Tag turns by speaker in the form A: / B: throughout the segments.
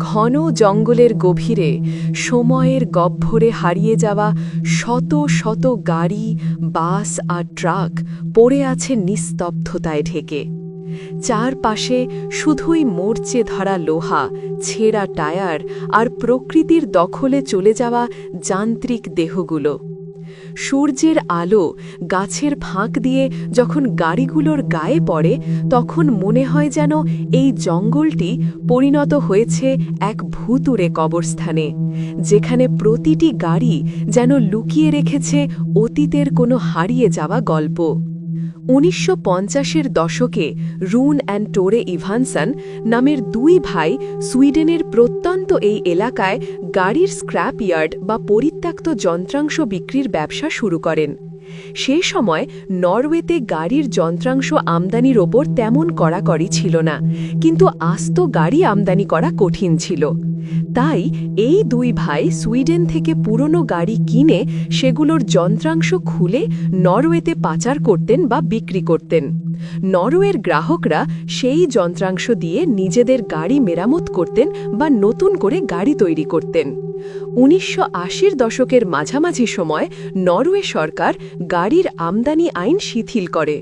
A: ঘন জঙ্গলের গভীরে সময়ের গহ্বরে হারিয়ে যাওয়া শত শত গাড়ি, বাস আর ট্রাক পড়ে আছে নিস্তব্ধতায় ঢেকে। চারপাশে শুধুই মরচে ধরা লোহা, ছেঁড়া টায়ার আর প্রকৃতির দখলে চলে যাওয়া যান্ত্রিক দেহগুলো। সূর্যের আলো গাছের ফাঁক দিয়ে যখন গাড়িগুলোর গায়ে পড়ে, তখন মনে হয় যেন এই জঙ্গলটি পরিণত হয়েছে এক ভুতুড়ে কবরস্থানে, যেখানে প্রতিটি গাড়ি যেন লুকিয়ে রেখেছে অতীতের কোনো হারিয়ে যাওয়া গল্প। ১৯৫০-এর দশকে রুন অ্যান্ড টোরে ইভানসন নামের দুই ভাই সুইডেনের প্রত্যন্ত এই এলাকায় গাড়ির স্ক্র্যাপ ইয়ার্ড বা পরিত্যক্ত যন্ত্রাংশ বিক্রির ব্যবসা শুরু করেন। সে সময় নরওয়েতে গাড়ির যন্ত্রাংশ আমদানির ওপর তেমন কড়াকড়ি ছিল না, কিন্তু আস্ত গাড়ি আমদানি করা কঠিন ছিল। তাই এই দুই ভাই সুইডেন থেকে পুরনো গাড়ি কিনে সেগুলোর যন্ত্রাংশ খুলে নরওয়েতে পাচার করতেন বা বিক্রি করতেন। নরওয়ের গ্রাহকরা সেই যন্ত্রাংশ দিয়ে নিজেদের গাড়ি মেরামত করতেন বা নতুন করে গাড়ি তৈরি করতেন। ১৯৮০-র দশকের মাঝামাঝি সময় নরওয়ে সরকার গাড়ির আমদানি আইন শিথিল করে,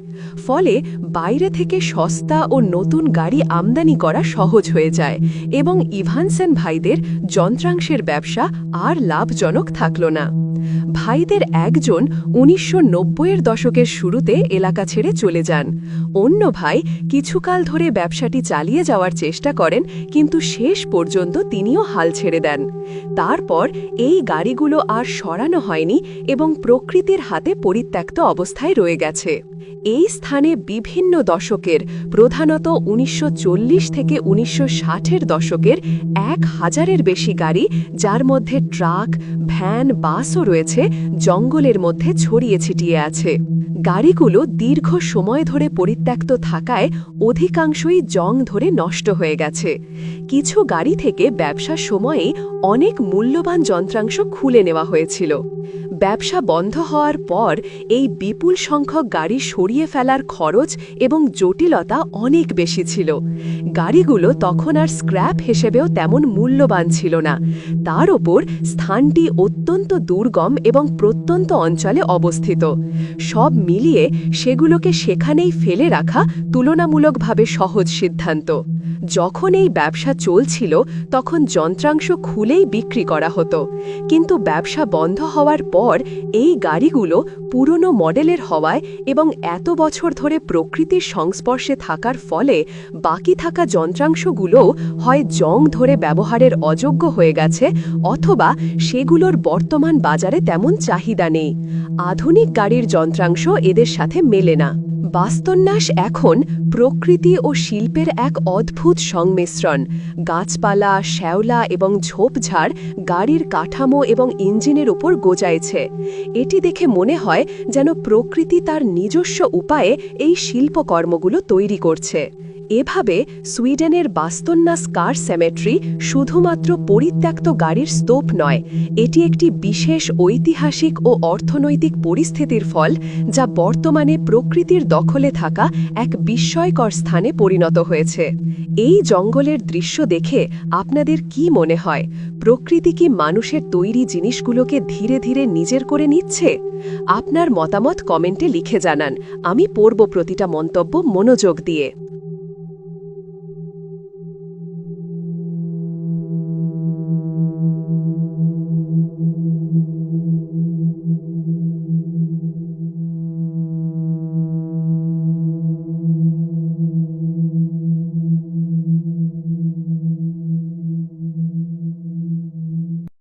A: ফলে বাইরে থেকে সস্তা ও নতুন গাড়ি আমদানি করা সহজ হয়ে যায় এবং ইভানসেন ভাইদের যন্ত্রাংশের ব্যবসা আর লাভজনক থাকল না। ভাইদের একজন ১৯৯০-এর দশকের শুরুতে এলাকা ছেড়ে চলে যান। অন্য ভাই কিছুকাল ধরে ব্যবসাটি চালিয়ে যাওয়ার চেষ্টা করেন, কিন্তু শেষ পর্যন্ত তিনিও হাল ছেড়ে দেন। তারপর এই গাড়িগুলো আর সরানো হয়নি এবং প্রকৃতির হাতে পরিত্যক্ত অবস্থায় রয়ে গেছে। এই স্থানে বিভিন্ন দশকের, প্রধানত ১৯৪০ থেকে ১৯৬০-এর দশকের ১,০০০-এর বেশি গাড়ি, যার মধ্যে ট্রাক, ভ্যান, বাসও রয়েছে, জঙ্গলের মধ্যে ছড়িয়ে ছিটিয়ে আছে। গাড়িগুলো দীর্ঘ সময় ধরে পরিত্যক্ত থাকায় অধিকাংশই জং ধরে নষ্ট হয়ে গেছে। কিছু গাড়ি থেকে ব্যবসার সময়েই অনেক মূল্যবান যন্ত্রাংশ খুলে নেওয়া হয়েছিল। ব্যবসা বন্ধ হওয়ার পর এই বিপুল সংখ্যক গাড়ি সরিয়ে ফেলার খরচ এবং জটিলতা অনেক বেশি ছিল। গাড়িগুলো তখন আর স্ক্র্যাপ হিসেবেও তেমন মূল্যবান ছিল না। তার ওপর স্থানটি অত্যন্ত দুর্গম এবং প্রত্যন্ত অঞ্চলে অবস্থিত। সব মিলিয়ে সেগুলোকে সেখানেই ফেলে রাখা তুলনামূলকভাবে সহজ সিদ্ধান্ত। যখন এই ব্যবসা চলছিল তখন যন্ত্রাংশ খুলেই বিক্রি করা হতো, কিন্তু ব্যবসা বন্ধ হওয়ার পর এই গাড়িগুলো পুরনো মডেলের হওয়ায় এবং এত বছর ধরে প্রকৃতির সংস্পর্শে থাকার ফলে বাকি থাকা যন্ত্রাংশগুলোও হয় জং ধরে ব্যবহারের অযোগ্য হয়ে গেছে, অথবা সেগুলোর বর্তমান বাজারে তেমন চাহিদা নেই। আধুনিক গাড়ির যন্ত্রাংশ এদের সাথে মেলে না। বাস্তুন্যাস এখন প্রকৃতি ও শিল্পের এক অদ্ভুত সংমিশ্রণ। গাছপালা, শ্যাওলা এবং ঝোপঝাড় গাড়ির কাঠামো এবং ইঞ্জিনের উপর গজাইছে। এটি দেখে মনে হয় যেন প্রকৃতি তার নিজস্ব উপায়ে এই শিল্পকর্মগুলো তৈরি করছে। এভাবে সুইডেনের বাস্তুন্যাস কার সেমেট্রি শুধুমাত্র পরিত্যক্ত গাড়ির স্তূপ নয়, এটি একটি বিশেষ ঐতিহাসিক ও অর্থনৈতিক পরিস্থিতির ফল, যা বর্তমানে প্রকৃতির দখলে থাকা এক বিস্ময়কর স্থানে পরিণত হয়েছে। এই জঙ্গলের দৃশ্য দেখে আপনাদের কি মনে হয়? প্রকৃতি কি মানুষের তৈরি জিনিসগুলোকে ধীরে ধীরে নিজের করে নিচ্ছে? আপনার মতামত কমেন্টে লিখে জানান। আমি পড়ব প্রতিটা মন্তব্য মনোযোগ দিয়ে।